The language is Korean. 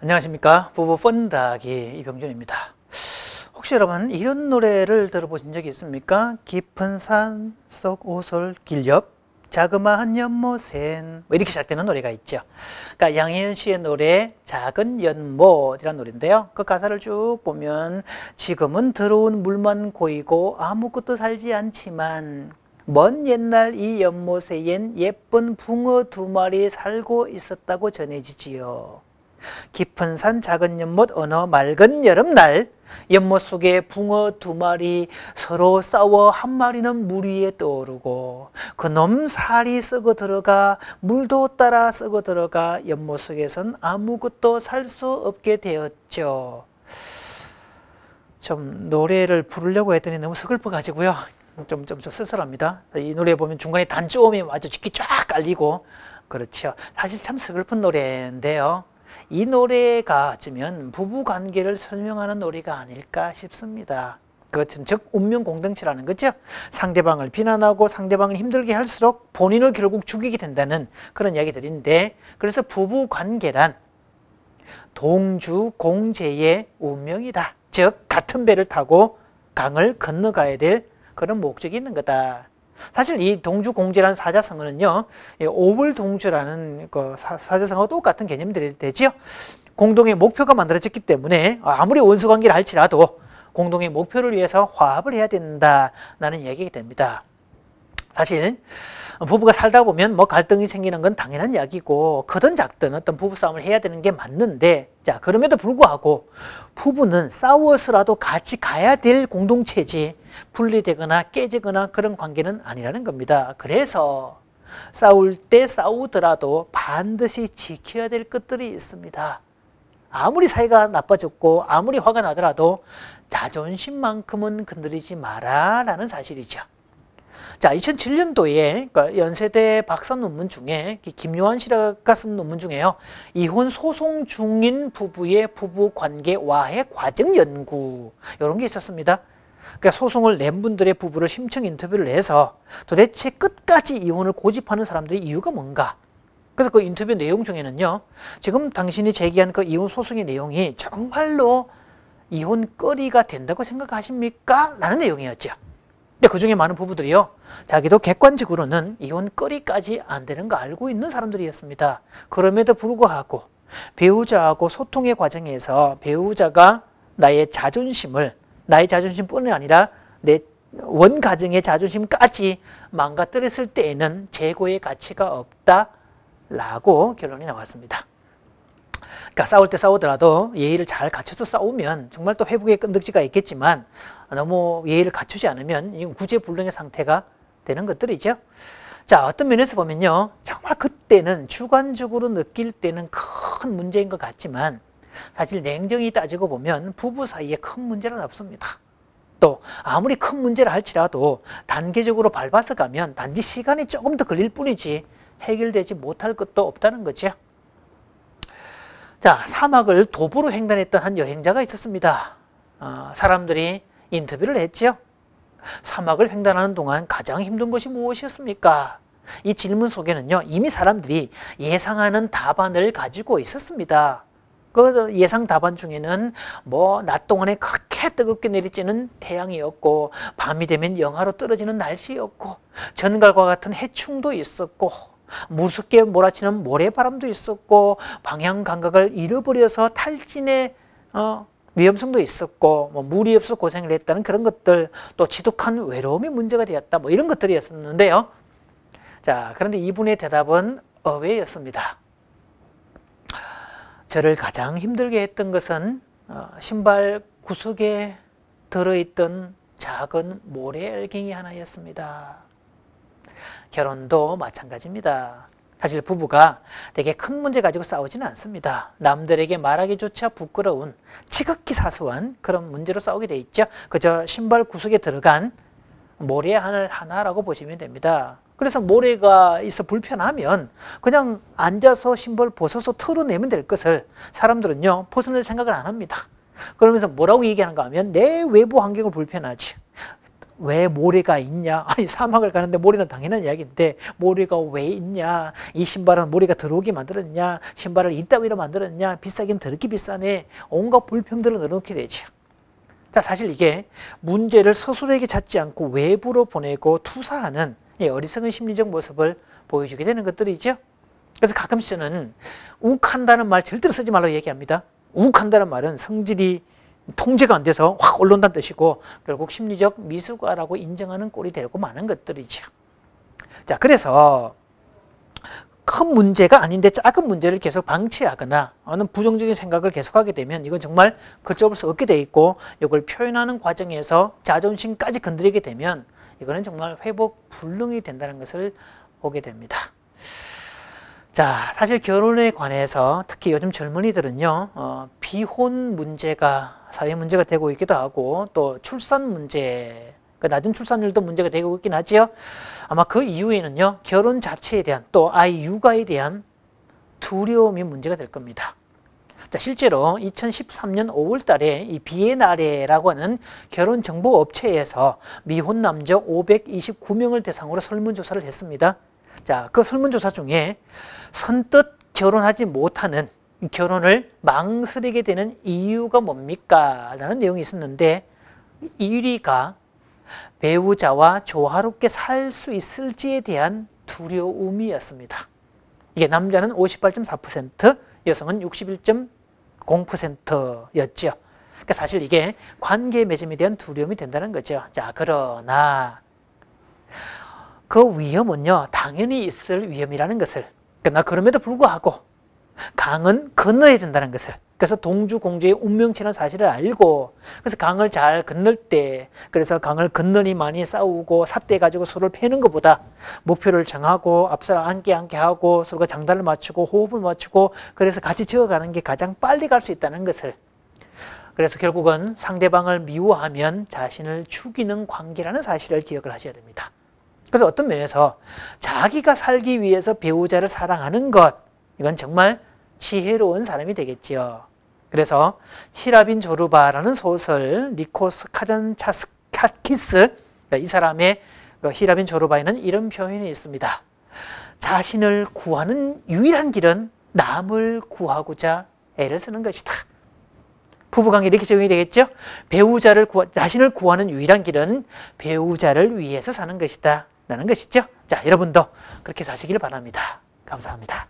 안녕하십니까. 부부 펀다기 이병준입니다. 혹시 여러분 이런 노래를 들어보신 적이 있습니까? 깊은 산 속 오솔길 옆 자그마한 연못엔 이렇게 시작되는 노래가 있죠. 그러니까 양희은 씨의 노래 작은 연못이라는 노래인데요. 그 가사를 쭉 보면 지금은 더러운 물만 고이고 아무것도 살지 않지만 먼 옛날 이 연못에엔 예쁜 붕어 2마리 살고 있었다고 전해지지요. 깊은 산 작은 연못 어느 맑은 여름날 연못 속에 붕어 2마리 서로 싸워 한 마리는 물 위에 떠오르고 그놈 살이 썩어 들어가 물도 따라 썩어 들어가 연못 속에선 아무것도 살 수 없게 되었죠. 좀 노래를 부르려고 했더니 너무 서글퍼 가지고요. 좀 쓸쓸합니다. 이 노래 보면 중간에 단조음이 아주 짙게 쫙 깔리고 그렇죠. 사실 참 서글픈 노래인데요. 이 노래가 어쩌면 부부관계를 설명하는 노래가 아닐까 싶습니다. 그것은 즉 운명 공동체라는 거죠. 상대방을 비난하고 상대방을 힘들게 할수록 본인을 결국 죽이게 된다는 그런 이야기들인데, 그래서 부부관계란 동주공제의 운명이다. 즉 같은 배를 타고 강을 건너가야 될 그런 목적이 있는 거다. 사실 이 동주공제라는 사자성어는요, 오불동주라는 그 사자성어와 똑같은 개념들이 되죠. 공동의 목표가 만들어졌기 때문에 아무리 원수관계를 할지라도 공동의 목표를 위해서 화합을 해야 된다라는 이야기가 됩니다. 사실 부부가 살다 보면 뭐 갈등이 생기는 건 당연한 이야기고 크든 작든 어떤 부부싸움을 해야 되는 게 맞는데, 자 그럼에도 불구하고 부부는 싸워서라도 같이 가야 될 공동체지 분리되거나 깨지거나 그런 관계는 아니라는 겁니다. 그래서 싸울 때 싸우더라도 반드시 지켜야 될 것들이 있습니다. 아무리 사이가 나빠졌고 아무리 화가 나더라도 자존심만큼은 건드리지 마라 라는 사실이죠. 자, 2007년도에 그러니까 연세대 박사 논문 중에 김요한 씨가 쓴 논문 중에요. 이혼 소송 중인 부부의 부부관계 와해 과정 연구 이런 게 있었습니다. 그러니까 소송을 낸 분들의 부부를 심층 인터뷰를 해서 도대체 끝까지 이혼을 고집하는 사람들의 이유가 뭔가. 그래서 그 인터뷰 내용 중에는요, 지금 당신이 제기한 그 이혼 소송의 내용이 정말로 이혼거리가 된다고 생각하십니까? 라는 내용이었죠. 근데 그 중에 많은 부부들이요, 자기도 객관적으로는 이혼거리까지 안 되는 거 알고 있는 사람들이었습니다. 그럼에도 불구하고 배우자하고 소통의 과정에서 배우자가 나의 자존심뿐이 아니라 내 원가정의 자존심까지 망가뜨렸을 때에는 재고의 가치가 없다라고 결론이 나왔습니다. 그러니까 싸울 때 싸우더라도 예의를 잘 갖춰서 싸우면 정말 또 회복의 끈덕지가 있겠지만 너무 예의를 갖추지 않으면 이건 구제불능의 상태가 되는 것들이죠. 자, 어떤 면에서 보면요, 정말 그때는 주관적으로 느낄 때는 큰 문제인 것 같지만 사실 냉정히 따지고 보면 부부 사이에 큰 문제는 없습니다. 또 아무리 큰 문제라 할지라도 단계적으로 밟아서 가면 단지 시간이 조금 더 걸릴 뿐이지 해결되지 못할 것도 없다는 거죠. 자, 사막을 도보로 횡단했던 한 여행자가 있었습니다. 사람들이 인터뷰를 했죠. 사막을 횡단하는 동안 가장 힘든 것이 무엇이었습니까? 이 질문 속에는요, 이미 사람들이 예상하는 답안을 가지고 있었습니다. 그 예상 답안 중에는 뭐 낮 동안에 그렇게 뜨겁게 내리쬐는 태양이었고 밤이 되면 영하로 떨어지는 날씨였고 전갈과 같은 해충도 있었고 무섭게 몰아치는 모래바람도 있었고 방향 감각을 잃어버려서 탈진의 위험성도 있었고 뭐 물이 없어 고생을 했다는 그런 것들, 또 지독한 외로움이 문제가 되었다, 뭐 이런 것들이었는데요. 자, 그런데 이분의 대답은 어웨이였습니다. 저를 가장 힘들게 했던 것은 신발 구석에 들어있던 작은 모래알갱이 하나였습니다. 결혼도 마찬가지입니다. 사실 부부가 되게 큰 문제 가지고 싸우지는 않습니다. 남들에게 말하기조차 부끄러운 지극히 사소한 그런 문제로 싸우게 돼 있죠. 그저 신발 구석에 들어간 모래 하나라고 보시면 됩니다. 그래서 모래가 있어 불편하면 그냥 앉아서 신발 벗어서 털어내면 될 것을 사람들은요, 벗어낼 생각을 안 합니다. 그러면서 뭐라고 얘기하는가 하면 내 외부 환경을 불편하지, 왜 모래가 있냐? 아니 사막을 가는데 모래는 당연한 이야기인데 모래가 왜 있냐? 이 신발은 모래가 들어오게 만들었냐? 신발을 이따위로 만들었냐? 비싸긴 더럽게 비싸네. 온갖 불평들을 넣어놓게 되죠. 자, 사실 이게 문제를 스스로에게 찾지 않고 외부로 보내고 투사하는 어리석은 심리적 모습을 보여주게 되는 것들이죠. 그래서 가끔씩 저는 욱한다는 말 절대로 쓰지 말라고 얘기합니다. 욱한다는 말은 성질이 통제가 안 돼서 확 올라온다는 뜻이고 결국 심리적 미숙아라고 인정하는 꼴이 되고 많은 것들이죠. 자, 그래서 큰 문제가 아닌데 작은 문제를 계속 방치하거나 어느 부정적인 생각을 계속하게 되면 이건 정말 걷잡을 수 없게 돼 있고 이걸 표현하는 과정에서 자존심까지 건드리게 되면 이거는 정말 회복 불능이 된다는 것을 보게 됩니다. 자, 사실 결혼에 관해서 특히 요즘 젊은이들은요, 비혼 문제가 사회 문제가 되고 있기도 하고 또 출산 문제, 낮은 출산율도 문제가 되고 있긴 하지요. 아마 그 이후에는요, 결혼 자체에 대한 또 아이 육아에 대한 두려움이 문제가 될 겁니다. 자, 실제로 2013년 5월 달에 이 비에나레라고 하는 결혼 정보 업체에서 미혼 남녀 529명을 대상으로 설문조사를 했습니다. 자, 그 설문조사 중에 선뜻 결혼하지 못하는 결혼을 망설이게 되는 이유가 뭡니까? 라는 내용이 있었는데 1위가 배우자와 조화롭게 살 수 있을지에 대한 두려움이었습니다. 이게 남자는 58.4%, 여성은 61.0%였죠. 그러니까 사실 이게 관계 맺음에 대한 두려움이 된다는 거죠. 자, 그러나 그 위험은요, 당연히 있을 위험이라는 것을, 그러나 그럼에도 불구하고 강은 건너야 된다는 것을, 그래서 동주공주의 운명치라는 사실을 알고 그래서 강을 잘 건널 때, 그래서 강을 건너니 많이 싸우고 삿대 가지고 서로를 패는 것보다 목표를 정하고 앞서로 함께 하고 서로가 장단을 맞추고 호흡을 맞추고 그래서 같이 지어가는 게 가장 빨리 갈 수 있다는 것을, 그래서 결국은 상대방을 미워하면 자신을 죽이는 관계라는 사실을 기억을 하셔야 됩니다. 그래서 어떤 면에서 자기가 살기 위해서 배우자를 사랑하는 것, 이건 정말 지혜로운 사람이 되겠지요. 그래서 히라빈 조르바라는 소설 니코스 카잔차스키스, 이 사람의 히라빈 조르바에는 이런 표현이 있습니다. 자신을 구하는 유일한 길은 남을 구하고자 애를 쓰는 것이다. 부부관계 이렇게 적용이 되겠죠? 자신을 구하는 유일한 길은 배우자를 위해서 사는 것이다 라는 것이죠. 자, 여러분도 그렇게 사시길 바랍니다. 감사합니다.